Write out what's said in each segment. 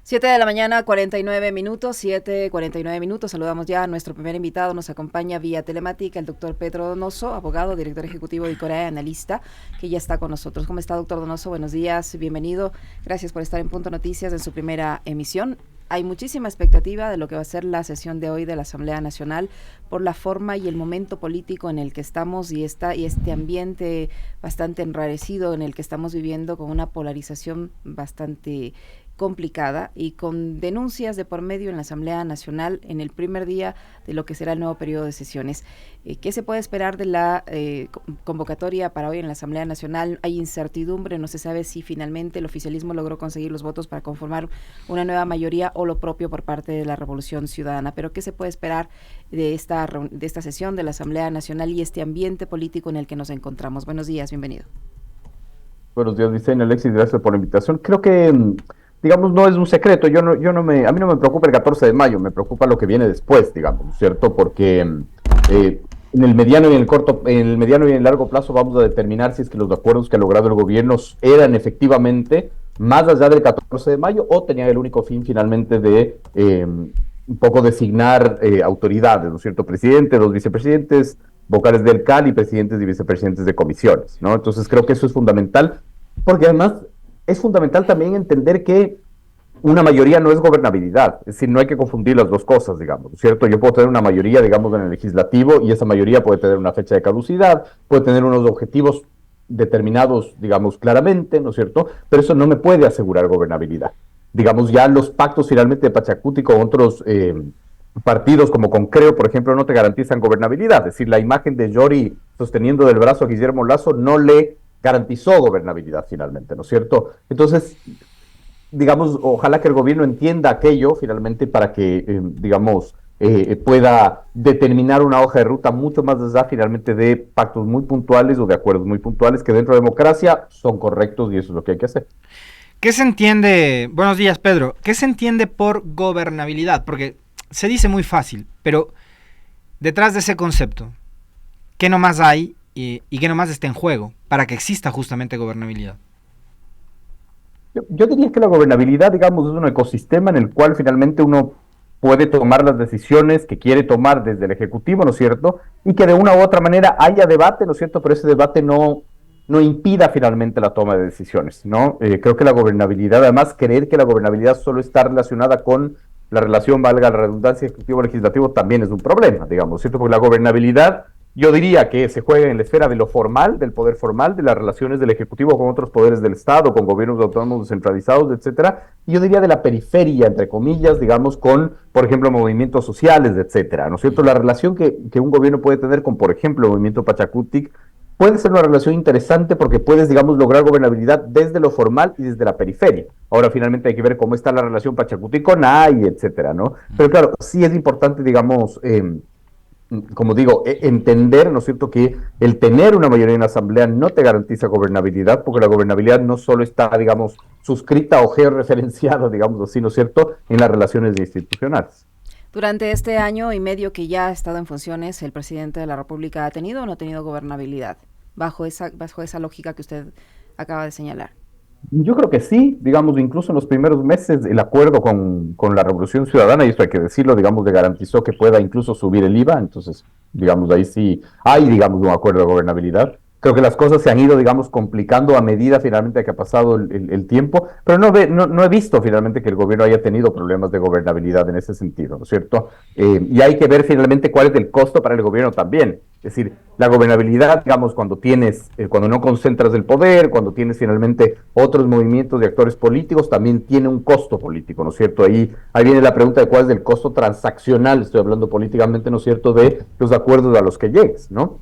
7 de la mañana, 49 minutos, 7:49 minutos. Saludamos ya a nuestro primer invitado. Nos acompaña vía telemática el doctor Pedro Donoso, abogado, director ejecutivo de Corea, analista, que ya está con nosotros. ¿Cómo está, doctor Donoso? Buenos días, bienvenido. Gracias por estar en Punto Noticias en su primera emisión. Hay muchísima expectativa de lo que va a ser la sesión de hoy de la Asamblea Nacional por la forma y el momento político en el que estamos y este ambiente bastante enrarecido en el que estamos viviendo, con una polarización bastante complicada y con denuncias de por medio en la Asamblea Nacional en el primer día de lo que será el nuevo periodo de sesiones. ¿Qué se puede esperar de la convocatoria para hoy en la Asamblea Nacional? Hay incertidumbre, no se sabe si finalmente el oficialismo logró conseguir los votos para conformar una nueva mayoría o lo propio por parte de la Revolución Ciudadana. Pero ¿qué se puede esperar de esta sesión de la Asamblea Nacional y este ambiente político en el que nos encontramos? Buenos días, bienvenido. Buenos días, Vicente, Alexis, gracias por la invitación. Creo que, digamos, no es un secreto. A mí no me preocupa el 14 de mayo, me preocupa lo que viene después, digamos, ¿cierto? Porque en el mediano y en el largo plazo vamos a determinar si es que los acuerdos que ha logrado el gobierno eran efectivamente más allá del 14 de mayo o tenían el único fin finalmente de un poco designar autoridades, ¿no es cierto? Presidente, dos vicepresidentes, vocales del CAL y presidentes y vicepresidentes de comisiones, ¿no? Entonces creo que eso es fundamental, porque además es fundamental también entender que una mayoría no es gobernabilidad, es decir, no hay que confundir las dos cosas, digamos, ¿cierto? Yo puedo tener una mayoría, digamos, en el legislativo y esa mayoría puede tener una fecha de caducidad, puede tener unos objetivos determinados, digamos, claramente, ¿no es cierto? Pero eso no me puede asegurar gobernabilidad. Digamos, ya los pactos finalmente de Pachacuti con otros partidos como con Creo, por ejemplo, no te garantizan gobernabilidad, es decir, la imagen de Yori sosteniendo del brazo a Guillermo Lasso no le garantizó gobernabilidad finalmente, ¿no es cierto? Entonces, digamos, ojalá que el gobierno entienda aquello finalmente para que, digamos, pueda determinar una hoja de ruta mucho más allá finalmente de pactos muy puntuales o de acuerdos muy puntuales que dentro de democracia son correctos y eso es lo que hay que hacer. ¿Qué se entiende, buenos días Pedro, qué se entiende por gobernabilidad? Porque se dice muy fácil, pero detrás de ese concepto, ¿qué nomás hay y qué nomás está en juego para que exista justamente gobernabilidad? Yo diría que la gobernabilidad, digamos, es un ecosistema en el cual finalmente uno puede tomar las decisiones que quiere tomar desde el Ejecutivo, ¿no es cierto? Y que de una u otra manera haya debate, ¿no es cierto? Pero ese debate no impida finalmente la toma de decisiones, ¿no? Creo que la gobernabilidad, además, creer que la gobernabilidad solo está relacionada con la relación, valga la redundancia, ejecutivo-legislativo, también es un problema, digamos, ¿cierto? Porque la gobernabilidad, yo diría que se juega en la esfera de lo formal, del poder formal, de las relaciones del Ejecutivo con otros poderes del Estado, con gobiernos autónomos descentralizados, etcétera, y yo diría de la periferia, entre comillas, digamos, con, por ejemplo, movimientos sociales, etcétera, ¿no es cierto? La relación que un gobierno puede tener con, por ejemplo, el movimiento Pachacutic, puede ser una relación interesante porque puedes, digamos, lograr gobernabilidad desde lo formal y desde la periferia. Ahora, finalmente, hay que ver cómo está la relación Pachacuti con AI, etcétera, ¿no? Pero claro, sí es importante, digamos, como digo, entender, ¿no es cierto?, que el tener una mayoría en la asamblea no te garantiza gobernabilidad, porque la gobernabilidad no solo está, digamos, suscrita o georreferenciada, digamos así, ¿no es cierto?, en las relaciones institucionales. Durante este año y medio que ya ha estado en funciones, ¿el presidente de la República ha tenido o no ha tenido gobernabilidad? Bajo esa lógica que usted acaba de señalar. Yo creo que sí, digamos, incluso en los primeros meses el acuerdo con la Revolución Ciudadana, y esto hay que decirlo, digamos, le garantizó que pueda incluso subir el IVA, entonces, digamos, ahí sí hay, digamos, un acuerdo de gobernabilidad. Creo que las cosas se han ido, digamos, complicando a medida finalmente que ha pasado el tiempo, pero no he visto finalmente que el gobierno haya tenido problemas de gobernabilidad en ese sentido, ¿no es cierto? Y hay que ver finalmente cuál es el costo para el gobierno también. Es decir, la gobernabilidad, digamos, cuando no concentras el poder, cuando tienes finalmente otros movimientos de actores políticos, también tiene un costo político, ¿no es cierto? Ahí viene la pregunta de cuál es el costo transaccional, estoy hablando políticamente, ¿no es cierto?, de los acuerdos a los que llegues, ¿no?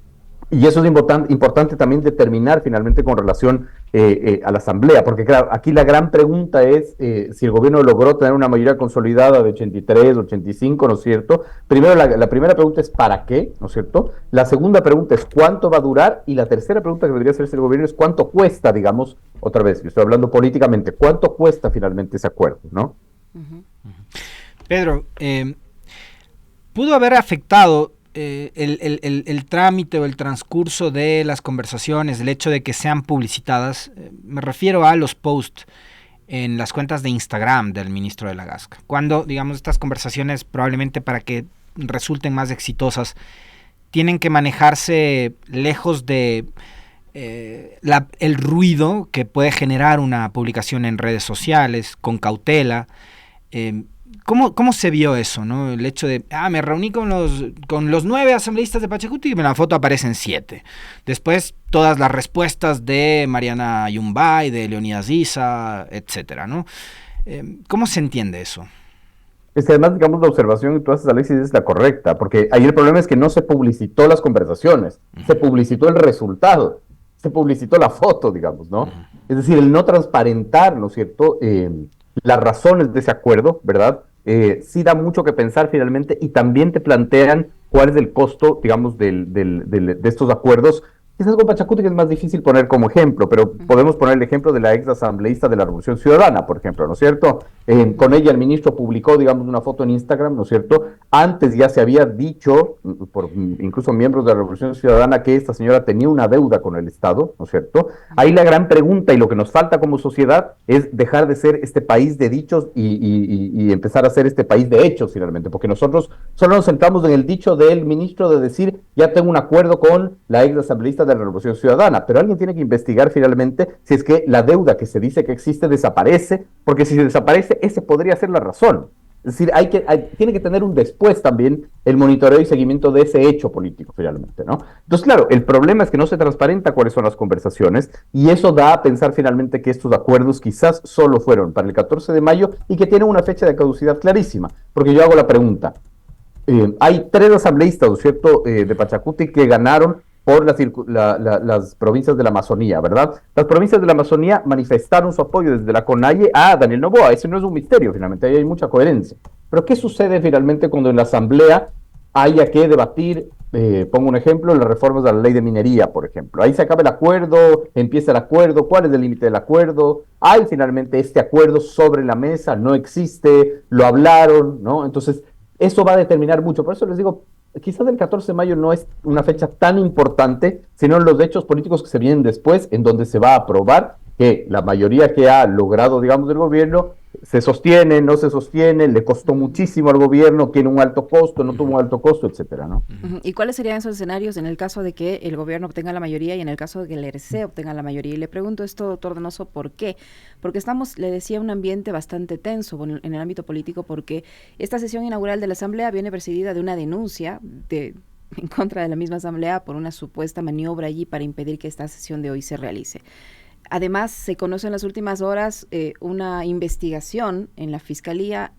Y eso es importante también determinar finalmente con relación a la Asamblea, porque claro, aquí la gran pregunta es si el gobierno logró tener una mayoría consolidada de 83, 85, ¿no es cierto? Primero, la primera pregunta es ¿para qué? ¿No es cierto? La segunda pregunta es ¿cuánto va a durar? Y la tercera pregunta que debería hacerse el gobierno es ¿cuánto cuesta, digamos, otra vez, yo estoy hablando políticamente, ¿cuánto cuesta finalmente ese acuerdo, ¿no? Uh-huh. Pedro, ¿pudo haber afectado el trámite o el transcurso de las conversaciones, el hecho de que sean publicitadas? Me refiero a los posts, en las cuentas de Instagram del ministro de la Gasca. Cuando, digamos, estas conversaciones probablemente para que resulten más exitosas tienen que manejarse lejos de el ruido que puede generar una publicación en redes sociales, con cautela. ¿Cómo se vio eso, ¿no? El hecho de, me reuní con los 9 asambleístas de Pachacuti y en la foto aparecen 7. Después, todas las respuestas de Mariana Yumbay, de Leonidas Issa, etcétera, ¿no? ¿Cómo se entiende eso? Además, digamos, la observación que tú haces, Alexis, es la correcta, porque ahí el problema es que no se publicitó las conversaciones, se publicitó el resultado, se publicitó la foto, digamos, ¿no? Es decir, el no transparentar, ¿no es cierto?, las razones de ese acuerdo, ¿verdad? Sí da mucho que pensar finalmente y también te plantean cuál es el costo, digamos, de estos acuerdos. Quizás con Pachacuti que es más difícil poner como ejemplo, pero podemos poner el ejemplo de la ex asambleísta de la Revolución Ciudadana, por ejemplo, ¿no es cierto? Con ella el ministro publicó, digamos, una foto en Instagram, ¿no es cierto? Antes ya se había dicho, por incluso miembros de la Revolución Ciudadana, que esta señora tenía una deuda con el Estado, ¿no es cierto? Ahí la gran pregunta y lo que nos falta como sociedad es dejar de ser este país de dichos y empezar a ser este país de hechos, finalmente, porque nosotros solo nos centramos en el dicho del ministro de decir, ya tengo un acuerdo con la ex asambleísta de la Revolución Ciudadana, pero alguien tiene que investigar finalmente si es que la deuda que se dice que existe desaparece, porque si desaparece, ese podría ser la razón. Es decir, tiene que tener un después también el monitoreo y seguimiento de ese hecho político finalmente, ¿no? Entonces, claro, el problema es que no se transparenta cuáles son las conversaciones y eso da a pensar finalmente que estos acuerdos quizás solo fueron para el 14 de mayo y que tienen una fecha de caducidad clarísima, porque yo hago la pregunta, hay 3 asambleístas, ¿no es cierto?, de Pachacuti que ganaron por las provincias de la Amazonía, ¿verdad? Las provincias de la Amazonía manifestaron su apoyo desde la CONAIE a Daniel Noboa. Ese no es un misterio, finalmente, ahí hay mucha coherencia. Pero ¿qué sucede finalmente cuando en la asamblea haya que debatir, pongo un ejemplo, las reformas de la ley de minería, por ejemplo? Ahí se acaba el acuerdo, empieza el acuerdo, ¿cuál es el límite del acuerdo? Hay finalmente este acuerdo sobre la mesa, no existe, lo hablaron, ¿no? Entonces, eso va a determinar mucho. Por eso les digo, quizás el 14 de mayo no es una fecha tan importante, sino en los hechos políticos que se vienen después, en donde se va a aprobar que la mayoría que ha logrado, digamos, el gobierno, se sostiene, no se sostiene, le costó muchísimo al gobierno, tiene un alto costo, no tuvo un alto costo, etcétera, ¿no? ¿Y cuáles serían esos escenarios en el caso de que el gobierno obtenga la mayoría y en el caso de que el RC obtenga la mayoría? Y le pregunto esto, doctor Donoso, ¿por qué? Porque estamos, le decía, un ambiente bastante tenso en el ámbito político, porque esta sesión inaugural de la Asamblea viene precedida de una denuncia en contra de la misma Asamblea por una supuesta maniobra allí para impedir que esta sesión de hoy se realice. Además, se conoce en las últimas horas una investigación en la Fiscalía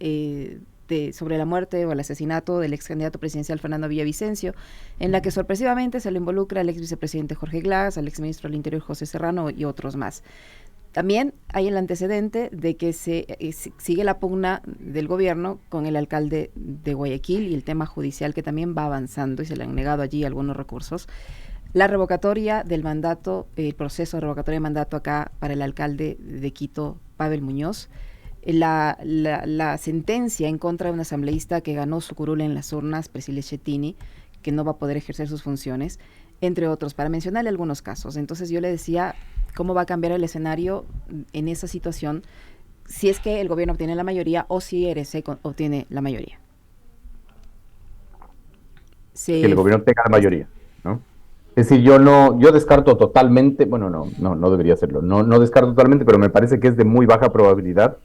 sobre la muerte o el asesinato del ex candidato presidencial Fernando Villavicencio, en la que sorpresivamente se le involucra al ex vicepresidente Jorge Glass, al ex ministro del Interior José Serrano y otros más. También hay el antecedente de que sigue la pugna del gobierno con el alcalde de Guayaquil y el tema judicial que también va avanzando y se le han negado allí algunos recursos. La revocatoria del mandato, el proceso de revocatoria de mandato acá para el alcalde de Quito, Pavel Muñoz, la sentencia en contra de un asambleísta que ganó su curul en las urnas, Priscilla Schettini, que no va a poder ejercer sus funciones, entre otros, para mencionarle algunos casos. Entonces yo le decía cómo va a cambiar el escenario en esa situación si es que el gobierno obtiene la mayoría o si RC obtiene la mayoría. Que el gobierno tenga la mayoría, ¿no? Es decir, yo descarto totalmente, bueno, no debería hacerlo, no descarto totalmente, pero me parece que es de muy baja probabilidad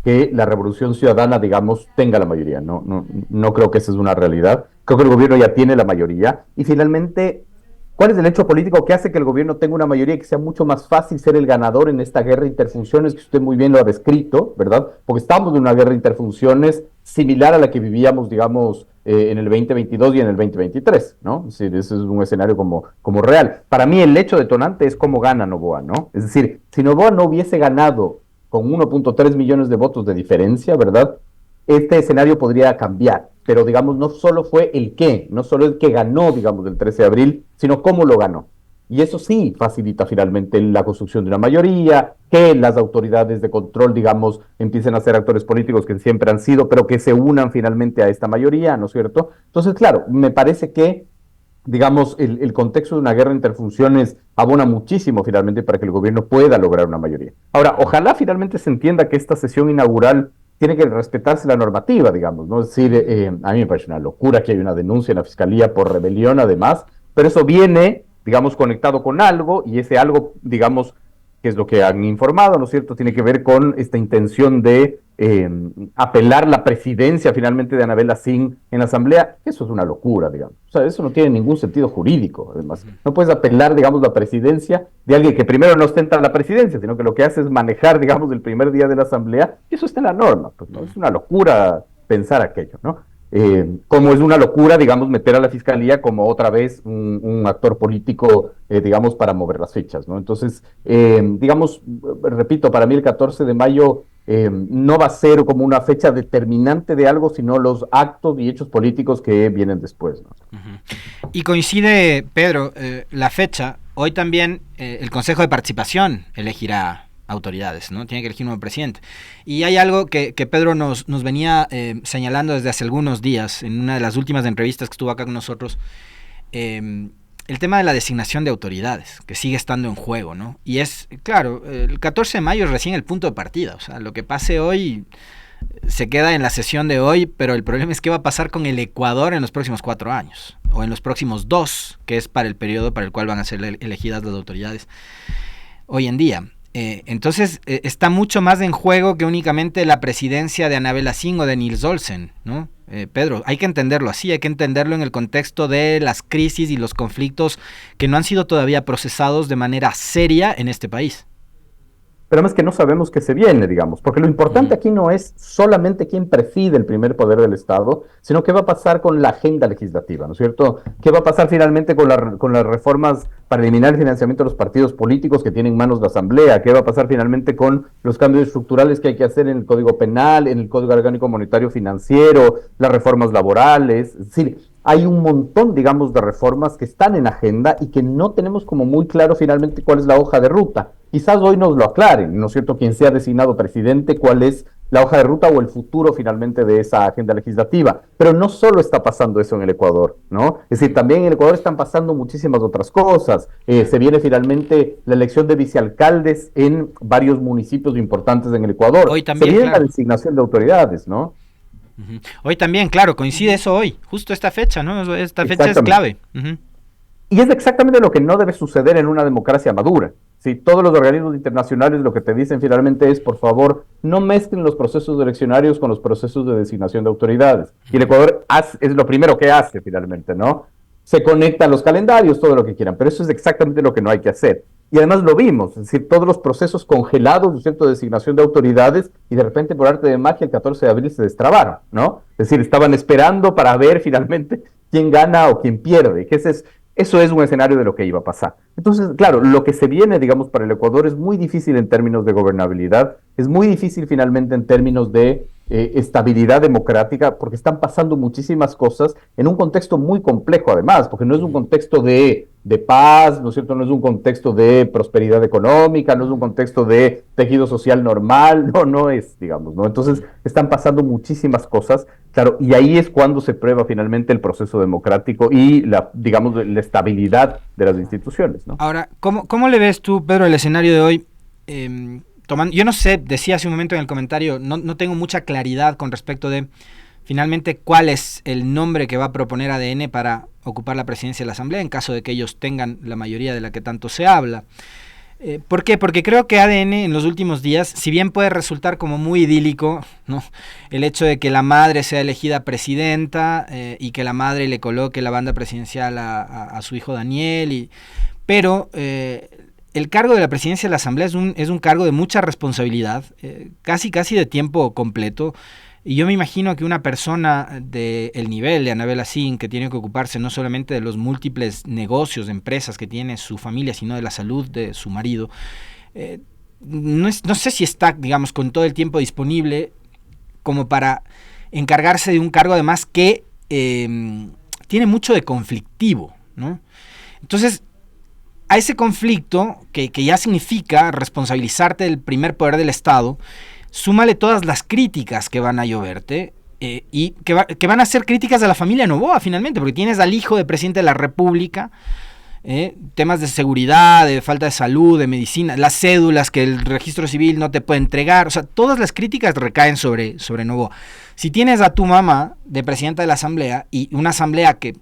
que la Revolución Ciudadana, digamos, tenga la mayoría. No creo que esa es una realidad. Creo que el gobierno ya tiene la mayoría. Y finalmente, ¿cuál es el hecho político que hace que el gobierno tenga una mayoría y que sea mucho más fácil ser el ganador en esta guerra de interfunciones que usted muy bien lo ha descrito, ¿verdad? Porque estamos en una guerra de interfunciones similar a la que vivíamos, digamos, en el 2022 y en el 2023, ¿no? Es decir, ese es un escenario como real. Para mí el hecho detonante es cómo gana Noboa, ¿no? Es decir, si Noboa no hubiese ganado con 1.3 millones de votos de diferencia, ¿verdad? Este escenario podría cambiar, pero digamos, no solo fue no solo el que ganó, digamos, el 13 de abril, sino cómo lo ganó. Y eso sí facilita finalmente la construcción de una mayoría, que las autoridades de control, digamos, empiecen a ser actores políticos que siempre han sido, pero que se unan finalmente a esta mayoría, ¿no es cierto? Entonces, claro, me parece que digamos, el contexto de una guerra interfunciones abona muchísimo finalmente para que el gobierno pueda lograr una mayoría. Ahora, ojalá finalmente se entienda que esta sesión inaugural tiene que respetarse la normativa, digamos, ¿no? Es decir, a mí me parece una locura que hay una denuncia en la fiscalía por rebelión, además, pero eso viene, digamos, conectado con algo, y ese algo, digamos, que es lo que han informado, ¿no es cierto?, tiene que ver con esta intención de apelar la presidencia finalmente de Anabel Asín en la Asamblea. Eso es una locura, digamos. O sea, eso no tiene ningún sentido jurídico, además. No puedes apelar, digamos, la presidencia de alguien que primero no ostenta la presidencia, sino que lo que hace es manejar, digamos, el primer día de la Asamblea. Eso está en la norma, pues, ¿no? Es una locura pensar aquello, ¿no? Como es una locura, digamos, meter a la fiscalía como otra vez un actor político, digamos, para mover las fechas, ¿no? Entonces, digamos, repito, para mí el 14 de mayo no va a ser como una fecha determinante de algo, sino los actos y hechos políticos que vienen después, ¿no? Y coincide, Pedro, la fecha. Hoy también el Consejo de Participación elegirá autoridades, ¿no? Tiene que elegir un nuevo presidente. Y hay algo que Pedro nos venía señalando desde hace algunos días, en una de las últimas entrevistas que estuvo acá con nosotros, el tema de la designación de autoridades, que sigue estando en juego, ¿no? Y es, claro, el 14 de mayo es recién el punto de partida, o sea, lo que pase hoy se queda en la sesión de hoy, pero el problema es qué va a pasar con el Ecuador en los próximos 4 años, o en los próximos 2, que es para el periodo para el cual van a ser elegidas las autoridades hoy en día. Entonces está mucho más en juego que únicamente la presidencia de Anabel Asín o de Nils Olsen, ¿no? Pedro, hay que entenderlo así, hay que entenderlo en el contexto de las crisis y los conflictos que no han sido todavía procesados de manera seria en este país. Pero además que no sabemos qué se viene, digamos, porque lo importante aquí no es solamente quién preside el primer poder del Estado, sino qué va a pasar con la agenda legislativa, ¿no es cierto? ¿Qué va a pasar finalmente con las reformas para eliminar el financiamiento de los partidos políticos que tienen en manos la Asamblea? ¿Qué va a pasar finalmente con los cambios estructurales que hay que hacer en el Código Penal, en el Código Orgánico Monetario Financiero, las reformas laborales? Es decir, hay un montón, digamos, de reformas que están en agenda y que no tenemos como muy claro finalmente cuál es la hoja de ruta. Quizás hoy nos lo aclaren, ¿no es cierto?, quien sea designado presidente, cuál es la hoja de ruta o el futuro finalmente de esa agenda legislativa. Pero no solo está pasando eso en el Ecuador, ¿no? Es decir, también en el Ecuador están pasando muchísimas otras cosas. Se viene finalmente la elección de vicealcaldes en varios municipios importantes en el Ecuador. Hoy también, se viene claro, la designación de autoridades, ¿no? Hoy también, claro, coincide eso hoy, justo esta fecha, ¿no? Esta fecha es clave. Y es exactamente lo que no debe suceder en una democracia madura. Si todos los organismos internacionales lo que te dicen finalmente es, por favor, no mezclen los procesos eleccionarios con los procesos de designación de autoridades. Y el Ecuador es lo primero que hace finalmente, ¿no? Se conectan los calendarios, todo lo que quieran, pero eso es exactamente lo que no hay que hacer. Y además lo vimos, es decir, todos los procesos congelados, ¿no es cierto?, de designación de autoridades, y de repente por arte de magia el 14 de abril se destrabaron, ¿no? Es decir, estaban esperando para ver finalmente quién gana o quién pierde, que eso es un escenario de lo que iba a pasar. Entonces, claro, lo que se viene, digamos, para el Ecuador es muy difícil en términos de gobernabilidad, es muy difícil finalmente en términos de estabilidad democrática, porque están pasando muchísimas cosas en un contexto muy complejo además, porque no es un contexto de paz, ¿no es cierto? No es un contexto de prosperidad económica, no es un contexto de tejido social normal, no es, digamos, ¿no? Entonces están pasando muchísimas cosas, claro, y ahí es cuando se prueba finalmente el proceso democrático y digamos, la estabilidad de las instituciones, ¿no? Ahora, ¿cómo le ves tú, Pedro, el escenario de hoy? Yo no sé, decía hace un momento en el comentario, no tengo mucha claridad con respecto de finalmente cuál es el nombre que va a proponer ADN para ocupar la presidencia de la Asamblea en caso de que ellos tengan la mayoría de la que tanto se habla. ¿Por qué? Porque creo que ADN en los últimos días, si bien puede resultar como muy idílico, ¿no?, el hecho de que la madre sea elegida presidenta y que la madre le coloque la banda presidencial a su hijo Daniel, pero el cargo de la presidencia de la Asamblea es un cargo de mucha responsabilidad, casi de tiempo completo, y yo me imagino que una persona del nivel de Anabel Asín, que tiene que ocuparse no solamente de los múltiples negocios, empresas que tiene su familia, sino de la salud de su marido, no sé si está, digamos, con todo el tiempo disponible como para encargarse de un cargo además que tiene mucho de conflictivo, ¿no? Entonces, a ese conflicto, que ya significa responsabilizarte del primer poder del Estado, súmale todas las críticas que van a lloverte, y que van a ser críticas a la familia Noboa finalmente, porque tienes al hijo del presidente de la República, temas de seguridad, de falta de salud, de medicina, las cédulas que el registro civil no te puede entregar, o sea, todas las críticas recaen sobre Noboa. Si tienes a tu mamá de presidenta de la asamblea y una asamblea que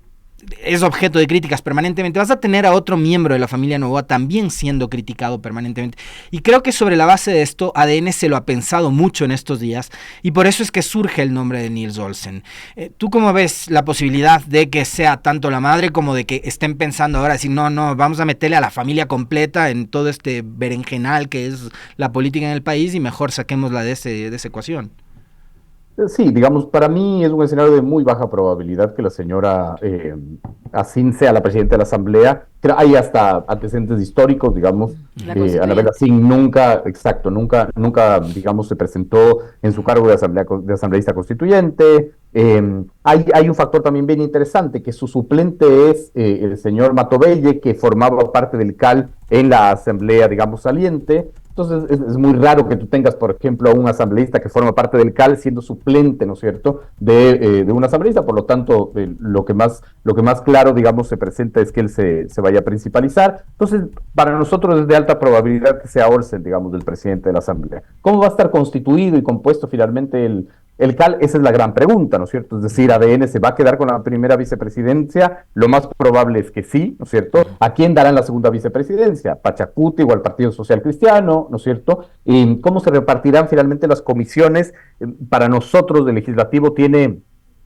es objeto de críticas permanentemente, vas a tener a otro miembro de la familia Noboa también siendo criticado permanentemente. Y creo que sobre la base de esto, ADN se lo ha pensado mucho en estos días, y por eso es que surge el nombre de Nils Olsen. ¿Tú cómo ves la posibilidad de que sea tanto la madre como de que estén pensando ahora, decir, no, vamos a meterle a la familia completa en todo este berenjenal que es la política en el país y mejor saquémosla de esa ecuación? Sí, digamos, para mí es un escenario de muy baja probabilidad que la señora Asín sea la presidenta de la Asamblea. Hay hasta antecedentes históricos, digamos. Anabel Asín nunca, digamos, se presentó en su cargo de asambleísta constituyente. Hay un factor también bien interesante, que su suplente es el señor Matovelle, que formaba parte del CAL en la Asamblea, digamos, saliente. Entonces es muy raro que tú tengas, por ejemplo, a un asambleísta que forma parte del CAL siendo suplente, ¿no es cierto?, de un asambleísta. Por lo tanto, lo que más claro, digamos, se presenta es que él se vaya a principalizar. Entonces, para nosotros es de alta probabilidad que sea Olsen, digamos, del presidente de la Asamblea. ¿Cómo va a estar constituido y compuesto finalmente el CAL? Esa es la gran pregunta, ¿no es cierto? Es decir, ADN se va a quedar con la primera vicepresidencia. Lo más probable es que sí, ¿no es cierto? ¿A quién darán la segunda vicepresidencia? ¿Pachacuti o al Partido Social Cristiano, ¿no es cierto? ¿Y cómo se repartirán finalmente las comisiones? Para nosotros, el legislativo tiene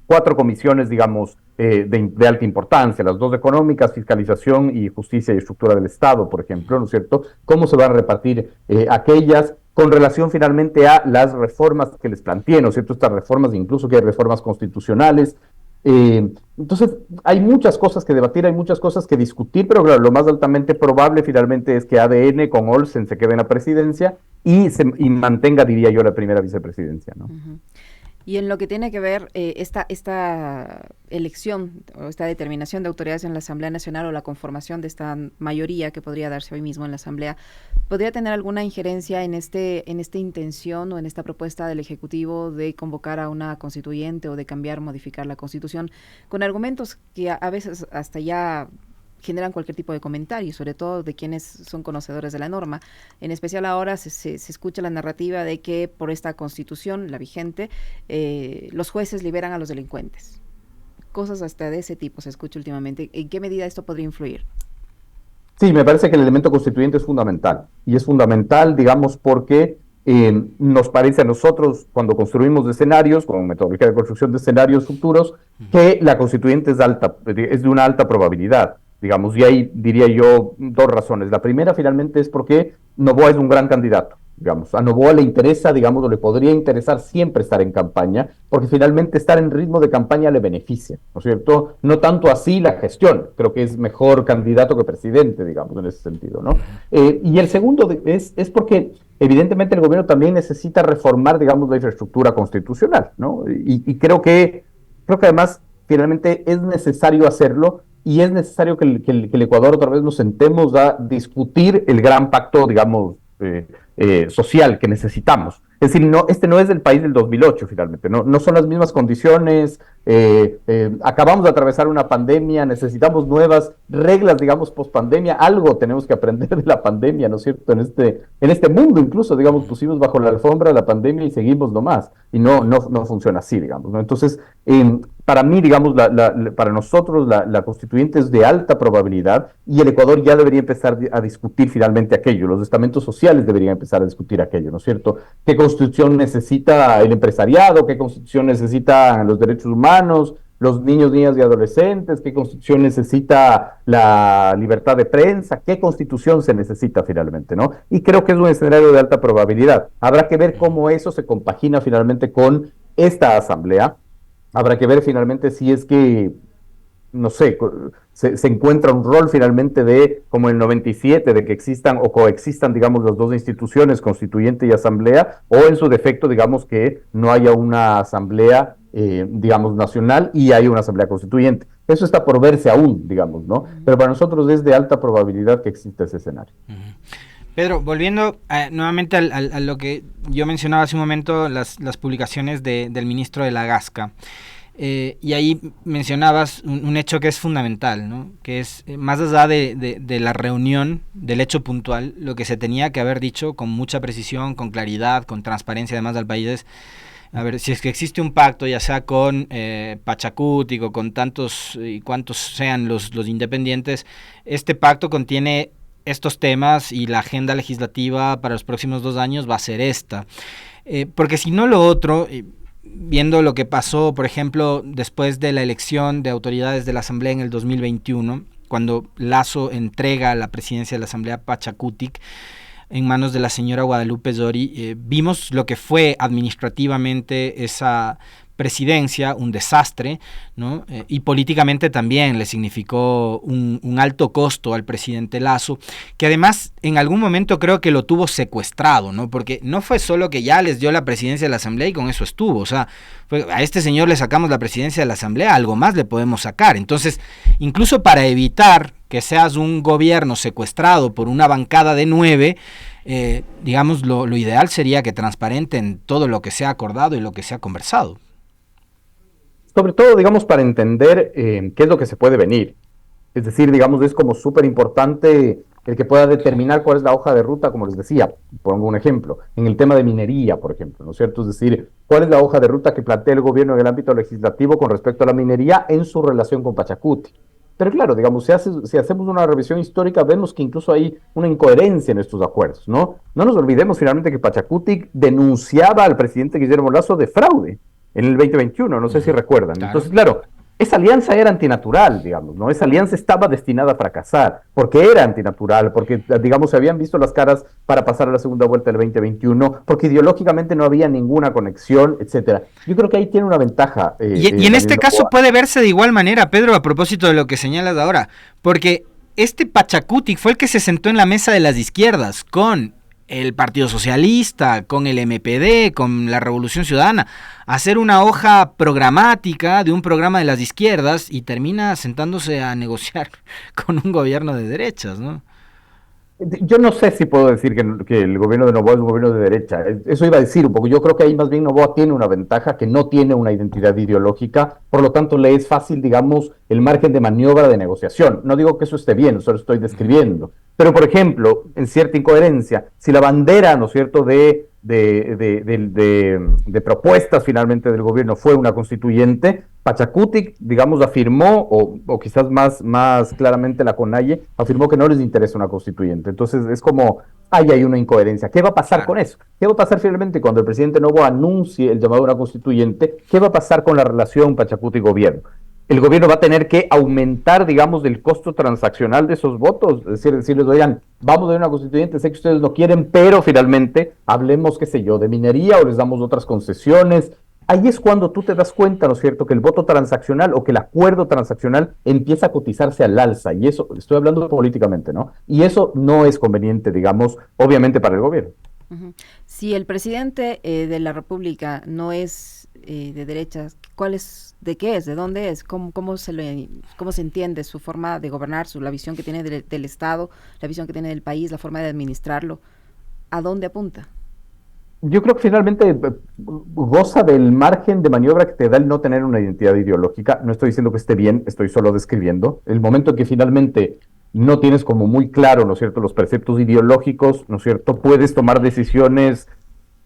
4 comisiones, digamos, de alta importancia, las 2 económicas, fiscalización y justicia y estructura del Estado, por ejemplo, ¿no es cierto? ¿Cómo se van a repartir aquellas con relación finalmente a las reformas que les planteé, ¿no es cierto? Estas reformas, incluso que hay reformas constitucionales. Entonces, hay muchas cosas que debatir, hay muchas cosas que discutir, pero claro, lo más altamente probable finalmente es que ADN con Olsen se quede en la presidencia y mantenga, diría yo, la primera vicepresidencia, ¿no? Uh-huh. Y en lo que tiene que ver esta elección o esta determinación de autoridades en la Asamblea Nacional o la conformación de esta mayoría que podría darse hoy mismo en la Asamblea, ¿podría tener alguna injerencia en esta intención o en esta propuesta del Ejecutivo de convocar a una constituyente o de cambiar, modificar la Constitución con argumentos que a veces hasta ya generan cualquier tipo de comentario, sobre todo de quienes son conocedores de la norma? En especial ahora se escucha la narrativa de que por esta Constitución, la vigente, los jueces liberan a los delincuentes. Cosas hasta de ese tipo se escucha últimamente. ¿En qué medida esto podría influir? Sí, me parece que el elemento constituyente es fundamental. Y es fundamental, digamos, porque nos parece a nosotros, cuando construimos escenarios, con metodología de construcción de escenarios futuros, que la constituyente es de una alta probabilidad. Digamos, y ahí diría yo 2 razones. La primera, finalmente, es porque Noboa es un gran candidato. Digamos, a Noboa le interesa, digamos, o le podría interesar siempre estar en campaña, porque finalmente estar en ritmo de campaña le beneficia, ¿no es cierto? No tanto así la gestión, creo que es mejor candidato que presidente, digamos, en ese sentido, ¿no? Y el segundo es porque evidentemente el gobierno también necesita reformar, digamos, la infraestructura constitucional, ¿no? Y creo que además, finalmente, es necesario hacerlo. Y es necesario que el Ecuador otra vez nos sentemos a discutir el gran pacto, digamos, social que necesitamos. Es decir, este no es el país del 2008, finalmente, no son las mismas condiciones. Acabamos de atravesar una pandemia, necesitamos nuevas reglas, digamos, post-pandemia. Algo tenemos que aprender de la pandemia, ¿no es cierto? En este mundo, incluso, digamos, pusimos bajo la alfombra la pandemia y seguimos nomás. Y no funciona así, digamos, ¿no? Entonces, para mí, digamos, para nosotros la constituyente es de alta probabilidad, y el Ecuador ya debería empezar a discutir finalmente aquello. Los estamentos sociales deberían empezar a discutir aquello, ¿no es cierto? ¿Qué constitución necesita el empresariado? ¿Qué constitución necesitan los derechos humanos, los niños, niñas y adolescentes? ¿Qué constitución necesita la libertad de prensa? ¿Qué constitución se necesita finalmente, no? Y creo que es un escenario de alta probabilidad. Habrá que ver cómo eso se compagina finalmente con esta asamblea. Habrá que ver finalmente si es que, no sé, se encuentra un rol finalmente de, como en el 97, de que existan o coexistan, digamos, las 2 instituciones, constituyente y asamblea, o en su defecto, digamos, que no haya una asamblea, digamos, nacional y haya una asamblea constituyente. Eso está por verse aún, digamos, ¿no? Pero para nosotros es de alta probabilidad que exista ese escenario. Pedro, volviendo nuevamente a lo que yo mencionaba hace un momento, las publicaciones del ministro de la Gasca. Y ahí mencionabas un hecho que es fundamental, ¿no? Que es, más allá de la reunión, del hecho puntual, lo que se tenía que haber dicho con mucha precisión, con claridad, con transparencia además al país es, a ver, si es que existe un pacto, ya sea con Pachacutic o con tantos y cuantos sean los independientes, este pacto contiene estos temas y la agenda legislativa para los próximos 2 años va a ser esta. Porque si no lo otro, viendo lo que pasó, por ejemplo, después de la elección de autoridades de la Asamblea en el 2021, cuando Lasso entrega la presidencia de la Asamblea Pachacutic en manos de la señora Guadalupe Zori, vimos lo que fue administrativamente esa presidencia, un desastre, ¿no? Y políticamente también le significó un alto costo al presidente Lasso, que además en algún momento creo que lo tuvo secuestrado, ¿no? Porque no fue solo que ya les dio la presidencia de la Asamblea y con eso estuvo, o sea, a este señor le sacamos la presidencia de la Asamblea, algo más le podemos sacar. Entonces, incluso para evitar que seas un gobierno secuestrado por una bancada de 9, digamos, lo ideal sería que transparenten todo lo que se ha acordado y lo que se ha conversado. Sobre todo, digamos, para entender qué es lo que se puede venir. Es decir, digamos, es como súper importante el que pueda determinar cuál es la hoja de ruta, como les decía, pongo un ejemplo, en el tema de minería, por ejemplo, ¿no es cierto? Es decir, cuál es la hoja de ruta que plantea el gobierno en el ámbito legislativo con respecto a la minería en su relación con Pachacuti. Pero claro, digamos, si hacemos una revisión histórica, vemos que incluso hay una incoherencia en estos acuerdos, ¿no? No nos olvidemos finalmente que Pachacuti denunciaba al presidente Guillermo Lasso de fraude en el 2021, no sé si recuerdan. Claro. Entonces, claro, esa alianza era antinatural, digamos, ¿no? Esa alianza estaba destinada a fracasar, porque era antinatural, porque, digamos, se habían visto las caras para pasar a la segunda vuelta del 2021, porque ideológicamente no había ninguna conexión, etcétera. Yo creo que ahí tiene una ventaja. Y en este caso puede verse de igual manera, Pedro, a propósito de lo que señalas ahora, porque este Pachacutic fue el que se sentó en la mesa de las izquierdas con el Partido Socialista, con el MPD, con la Revolución Ciudadana, hacer una hoja programática de un programa de las izquierdas y termina sentándose a negociar con un gobierno de derechas, ¿no? Yo no sé si puedo decir que el gobierno de Noboa es un gobierno de derecha. Eso iba a decir un poco. Yo creo que ahí más bien Noboa tiene una ventaja, que no tiene una identidad ideológica, por lo tanto le es fácil, digamos, el margen de maniobra de negociación. No digo que eso esté bien, solo estoy describiendo. Pero, por ejemplo, en cierta incoherencia, si la bandera, ¿no es cierto?, de propuestas finalmente del gobierno fue una constituyente, Pachacutic, digamos, afirmó, o quizás más claramente la CONAIE, afirmó que no les interesa una constituyente. Entonces es como, ahí hay una incoherencia. ¿Qué va a pasar con eso? ¿Qué va a pasar finalmente cuando el presidente Noboa anuncie el llamado a una constituyente? ¿Qué va a pasar con la relación Pachacutic-gobierno? El gobierno va a tener que aumentar, digamos, el costo transaccional de esos votos, es decir, decirles, oigan, vamos a dar una constituyente, sé que ustedes no quieren, pero finalmente hablemos, qué sé yo, de minería o les damos otras concesiones. Ahí es cuando tú te das cuenta, ¿no es cierto?, que el voto transaccional o que el acuerdo transaccional empieza a cotizarse al alza, y eso, estoy hablando políticamente, ¿no? Y eso no es conveniente, digamos, obviamente para el gobierno. Si el presidente de la República no es de derechas, ¿de qué es? ¿De dónde es? ¿Cómo se entiende su forma de gobernar, la visión que tiene del Estado, la visión que tiene del país, la forma de administrarlo? ¿A dónde apunta? Yo creo que finalmente goza del margen de maniobra que te da el no tener una identidad ideológica. No estoy diciendo que esté bien, estoy solo describiendo. El momento en que finalmente no tienes como muy claro, ¿no es cierto?, los preceptos ideológicos, ¿no es cierto?, puedes tomar decisiones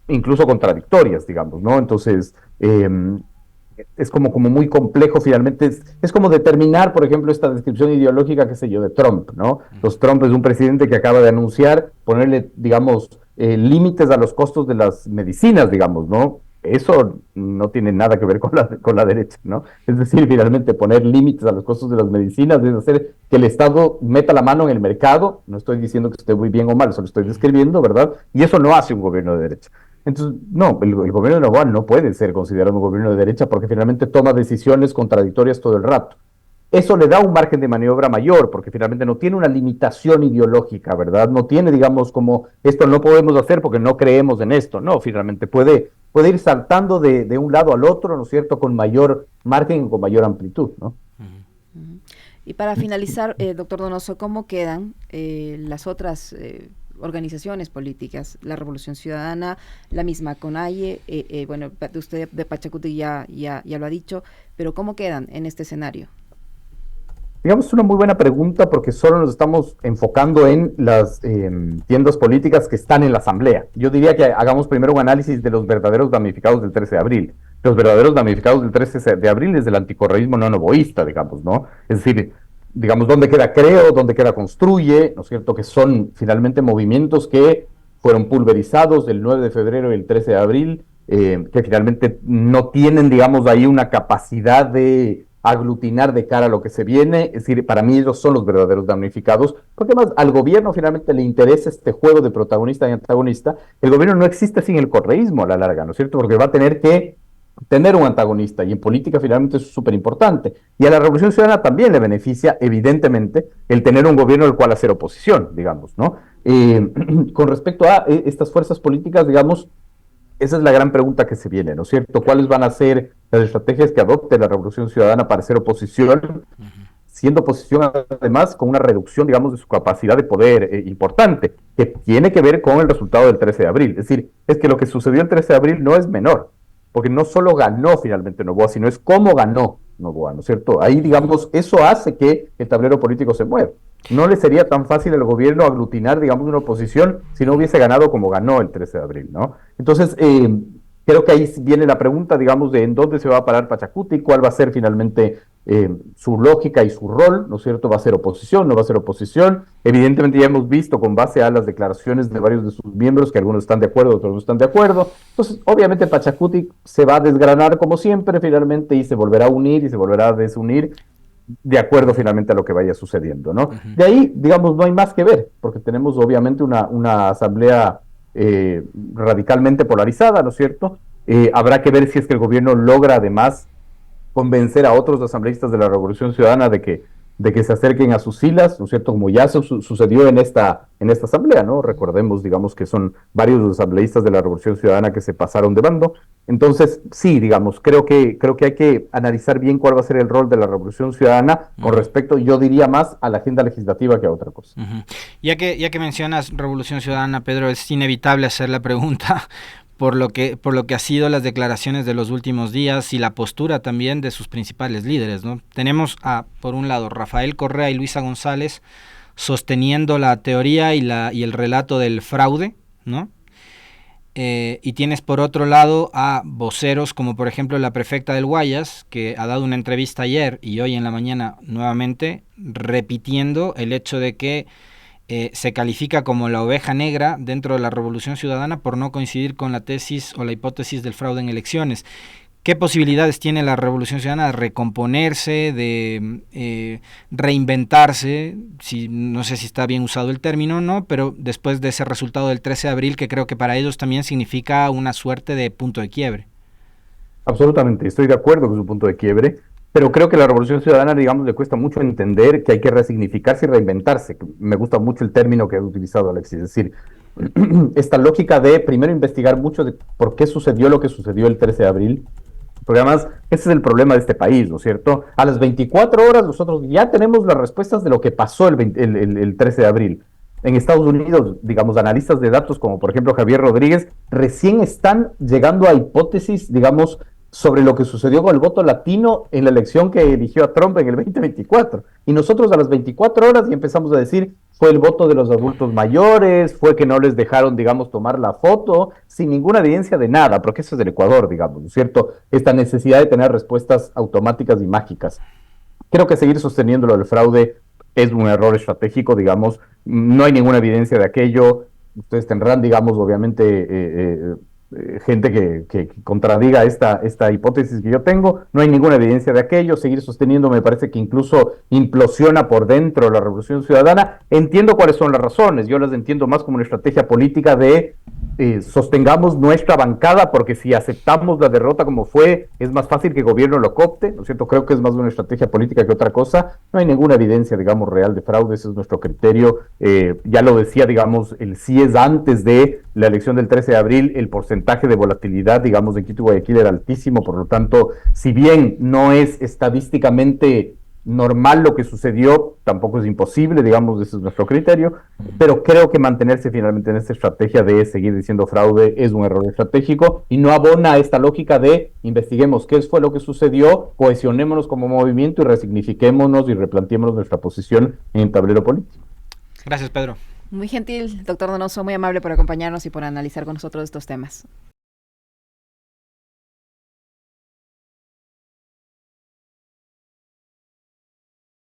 incluso contradictorias, digamos, ¿no? Entonces, es como muy complejo finalmente, es como determinar, por ejemplo, esta descripción ideológica, qué sé yo, de Trump, ¿no? Pues Trump es un presidente que acaba de anunciar ponerle, digamos, límites a los costos de las medicinas, digamos, ¿no? Eso no tiene nada que ver con la derecha, ¿no? Es decir, finalmente poner límites a los costos de las medicinas es hacer que el Estado meta la mano en el mercado. No estoy diciendo que esté muy bien o mal, solo estoy describiendo, ¿verdad? Y eso no hace un gobierno de derecha. Entonces, no, el gobierno de Noboa no puede ser considerado un gobierno de derecha porque finalmente toma decisiones contradictorias todo el rato. Eso le da un margen de maniobra mayor porque finalmente no tiene una limitación ideológica, ¿verdad? No tiene, digamos, como esto no podemos hacer porque no creemos en esto. No, finalmente puede ir saltando de un lado al otro, ¿no es cierto?, con mayor margen, con mayor amplitud, ¿no? Y para finalizar, doctor Donoso, ¿cómo quedan las otras organizaciones políticas, la Revolución Ciudadana, la misma CONAIE, bueno, usted de Pachacuti ya lo ha dicho, pero ¿cómo quedan en este escenario? Digamos, es una muy buena pregunta porque solo nos estamos enfocando en las tiendas políticas que están en la Asamblea. Yo diría que hagamos primero un análisis de los verdaderos damnificados del 13 de abril. Los verdaderos damnificados del 13 de abril es el anticorreísmo no novoísta, digamos, ¿no? Es decir, digamos, ¿dónde queda Creo? ¿Dónde queda Construye? ¿No es cierto? Que son finalmente movimientos que fueron pulverizados el 9 de febrero y el 13 de abril, que finalmente no tienen, digamos, ahí una capacidad de aglutinar de cara a lo que se viene. Es decir, para mí ellos son los verdaderos damnificados, porque además al gobierno finalmente le interesa este juego de protagonista y antagonista. El gobierno no existe sin el correísmo a la larga, ¿no es cierto? Porque va a tener que tener un antagonista, y en política finalmente eso es súper importante. Y a la Revolución Ciudadana también le beneficia, evidentemente, el tener un gobierno al cual hacer oposición, digamos, ¿no? Con respecto a estas fuerzas políticas, digamos, esa es la gran pregunta que se viene, ¿no es cierto? ¿Cuáles van a ser las estrategias que adopte la Revolución Ciudadana para hacer oposición, siendo oposición además con una reducción, digamos, de su capacidad de poder importante, que tiene que ver con el resultado del 13 de abril? Es decir, es que lo que sucedió el 13 de abril no es menor, porque no solo ganó finalmente Noboa, sino es cómo ganó Noboa, ¿no es cierto? Ahí, digamos, eso hace que el tablero político se mueva. No le sería tan fácil al gobierno aglutinar, digamos, una oposición si no hubiese ganado como ganó el 13 de abril, ¿no? Entonces, creo que ahí viene la pregunta, digamos, de en dónde se va a parar Pachacuti, cuál va a ser finalmente su lógica y su rol, ¿no es cierto? ¿Va a ser oposición? ¿No va a ser oposición? Evidentemente ya hemos visto con base a las declaraciones de varios de sus miembros que algunos están de acuerdo, otros no están de acuerdo. Entonces, obviamente Pachacuti se va a desgranar como siempre finalmente y se volverá a unir y se volverá a desunir de acuerdo finalmente a lo que vaya sucediendo, ¿no? De ahí, digamos, no hay más que ver, porque tenemos obviamente una asamblea radicalmente polarizada, ¿no es cierto? Habrá que ver si es que el gobierno logra además convencer a otros asambleístas de la Revolución Ciudadana de que se acerquen a sus filas, ¿no es cierto? Como ya sucedió en esta asamblea, ¿no? Recordemos, digamos, que son varios los asambleístas de la Revolución Ciudadana que se pasaron de bando. Entonces, sí, digamos, creo que hay que analizar bien cuál va a ser el rol de la Revolución Ciudadana con respecto, yo diría, más a la agenda legislativa que a otra cosa. Ya que mencionas Revolución Ciudadana, Pedro, es inevitable hacer la pregunta por lo que ha sido las declaraciones de los últimos días y la postura también de sus principales líderes, ¿no? Tenemos por un lado, Rafael Correa y Luisa González sosteniendo la teoría y el relato del fraude, ¿no? Y tienes por otro lado a voceros como por ejemplo la prefecta del Guayas, que ha dado una entrevista ayer y hoy en la mañana nuevamente repitiendo el hecho de que se califica como la oveja negra dentro de la Revolución Ciudadana por no coincidir con la tesis o la hipótesis del fraude en elecciones. ¿Qué posibilidades tiene la Revolución Ciudadana de recomponerse, de reinventarse? No sé si está bien usado el término o no, pero después de ese resultado del 13 de abril, que creo que para ellos también significa una suerte de punto de quiebre. Absolutamente, estoy de acuerdo con su punto de quiebre, pero creo que a la Revolución Ciudadana, digamos, le cuesta mucho entender que hay que resignificarse y reinventarse. Me gusta mucho el término que has utilizado, Alexis, es decir, esta lógica de primero investigar mucho de por qué sucedió lo que sucedió el 13 de abril, porque además ese es el problema de este país, ¿no es cierto? A las 24 horas nosotros ya tenemos las respuestas de lo que pasó el 13 de abril. En Estados Unidos, digamos, analistas de datos como por ejemplo Javier Rodríguez, recién están llegando a hipótesis, digamos, sobre lo que sucedió con el voto latino en la elección que eligió a Trump en el 2024. Y nosotros a las 24 horas ya empezamos a decir, fue el voto de los adultos mayores, fue que no les dejaron, digamos, tomar la foto, sin ninguna evidencia de nada, porque eso es del Ecuador, digamos, ¿no es cierto? Esta necesidad de tener respuestas automáticas y mágicas. Creo que seguir sosteniendo lo del fraude es un error estratégico, digamos, no hay ninguna evidencia de aquello. Ustedes tendrán, digamos, obviamente, gente que contradiga esta hipótesis que yo tengo. No hay ninguna evidencia de aquello. Seguir sosteniendo me parece que incluso implosiona por dentro la Revolución Ciudadana. Entiendo cuáles son las razones, yo las entiendo más como una estrategia política de sostengamos nuestra bancada, porque si aceptamos la derrota como fue, es más fácil que el gobierno lo copte, ¿no es cierto? Creo que es más una estrategia política que otra cosa. No hay ninguna evidencia, digamos, real de fraude, ese es nuestro criterio. Ya lo decía, digamos, el CIES antes de la elección del 13 de abril, el porcentaje de volatilidad, digamos, de Quito y Guayaquil era altísimo, por lo tanto, si bien no es estadísticamente normal lo que sucedió, tampoco es imposible, digamos, ese es nuestro criterio, pero creo que mantenerse finalmente en esta estrategia de seguir diciendo fraude es un error estratégico y no abona esta lógica de investiguemos qué fue lo que sucedió, cohesionémonos como movimiento y resignifiquémonos y replanteémonos nuestra posición en el tablero político. Gracias, Pedro. Muy gentil, doctor Donoso, muy amable por acompañarnos y por analizar con nosotros estos temas.